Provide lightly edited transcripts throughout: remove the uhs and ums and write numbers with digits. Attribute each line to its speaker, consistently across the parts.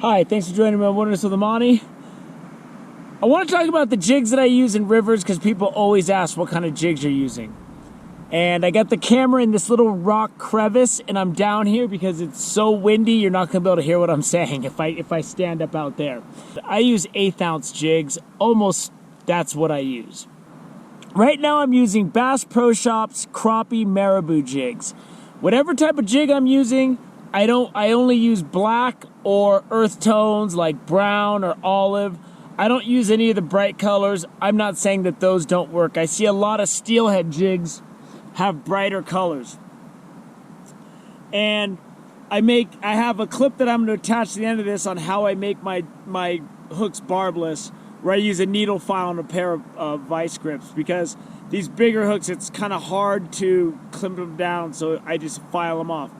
Speaker 1: Hi, thanks for joining me on Wilderness with Amani. I want to talk about the jigs that I use in rivers because people always ask what kind of jigs you're using. And I got the camera in this little rock crevice and I'm down here because it's so windy you're not going to be able to hear what I'm saying if I stand up out there. I use 1/8 ounce jigs, almost that's what I use. Right now I'm using Bass Pro Shops Crappie Marabou jigs. Whatever type of jig I'm using, I only use black or earth tones like brown or olive. I don't use any of the bright colors. I'm not saying that those don't work. I see a lot of steelhead jigs have brighter colors. And I have a clip that I'm going to attach to the end of this on how I make my hooks barbless, where I use a needle file and a pair of vice grips, because these bigger hooks, it's kind of hard to clip them down, so I just file them off.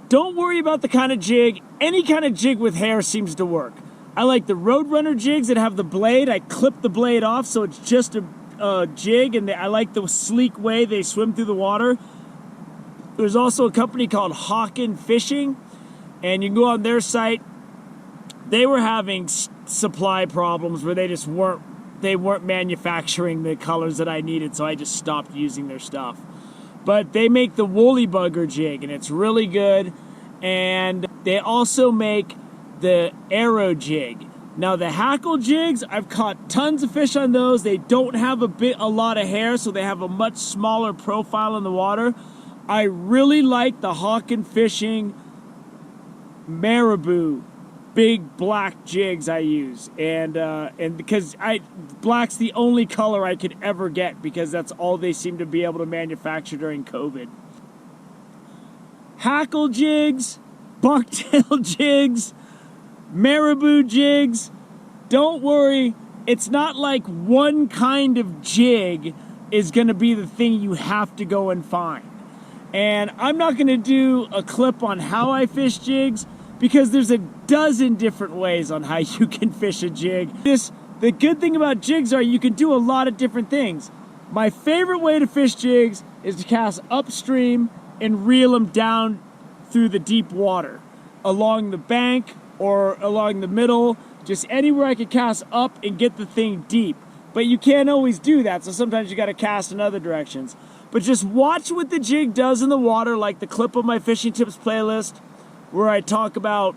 Speaker 1: Don't worry about the kind of jig. Any kind of jig with hair seems to work. I like the Roadrunner jigs that have the blade. I clip the blade off so it's just a jig, and I like the sleek way they swim through the water. There's also a company called Hawken Fishing, and you can go on their site. They were having supply problems where they weren't manufacturing the colors that I needed, so I just stopped using their stuff. But they make the Woolly Bugger jig, and it's really good. And they also make the Aero Jig. Now the hackle jigs, I've caught tons of fish on those. They don't have a lot of hair, so they have a much smaller profile in the water. I really like the Hawken Fishing Marabou big black jigs I use, and because black's the only color I could ever get because that's all they seem to be able to manufacture during COVID. Hackle jigs, bucktail jigs, marabou jigs, don't worry, it's not like one kind of jig is going to be the thing you have to go and find. And I'm not going to do a clip on how I fish jigs, because there's a dozen different ways on how you can fish a jig. The good thing about jigs are you can do a lot of different things. My favorite way to fish jigs is to cast upstream and reel them down through the deep water, along the bank or along the middle, just anywhere I could cast up and get the thing deep. But you can't always do that, so sometimes you got to cast in other directions. But just watch what the jig does in the water, like the clip of my fishing tips playlist, where I talk about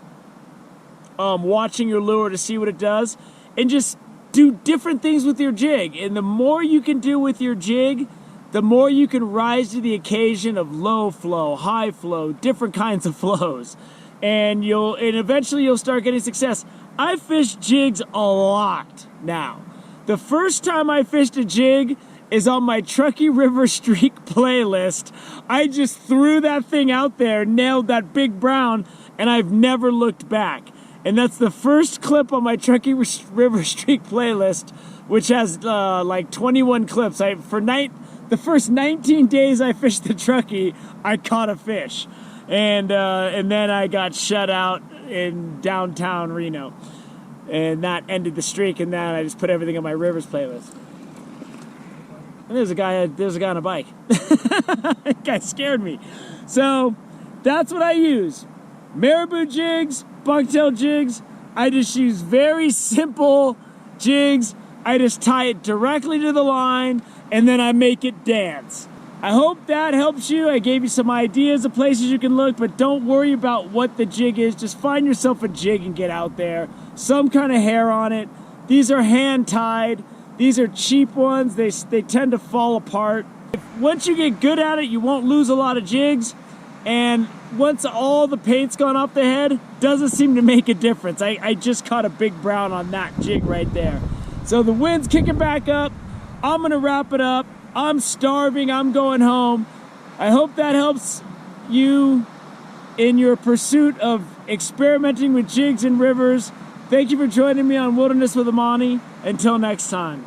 Speaker 1: watching your lure to see what it does, and just do different things with your jig. And the more you can do with your jig, the more you can rise to the occasion of low flow, high flow, different kinds of flows, and eventually you'll start getting success. I fish jigs a lot now. The first time I fished a jig is on my Truckee River Streak playlist. I just threw that thing out there, nailed that big brown, and I've never looked back. And that's the first clip on my Truckee River Streak playlist, which has like 21 clips. The first 19 days I fished the Truckee, I caught a fish. And then I got shut out in downtown Reno. And that ended the streak, and then I just put everything on my Rivers playlist. And there's a guy on a bike. That guy scared me. So that's what I use. Marabou jigs, bucktail jigs. I just use very simple jigs. I just tie it directly to the line, and then I make it dance. I hope that helps you. I gave you some ideas of places you can look, but don't worry about what the jig is. Just find yourself a jig and get out there. Some kind of hair on it. These are hand-tied. These are cheap ones. They tend to fall apart. Once you get good at it, you won't lose a lot of jigs. And once all the paint's gone off the head, doesn't seem to make a difference. I just caught a big brown on that jig right there. So the wind's kicking back up. I'm going to wrap it up. I'm starving. I'm going home. I hope that helps you in your pursuit of experimenting with jigs and rivers. Thank you for joining me on Wilderness with Amani. Until next time.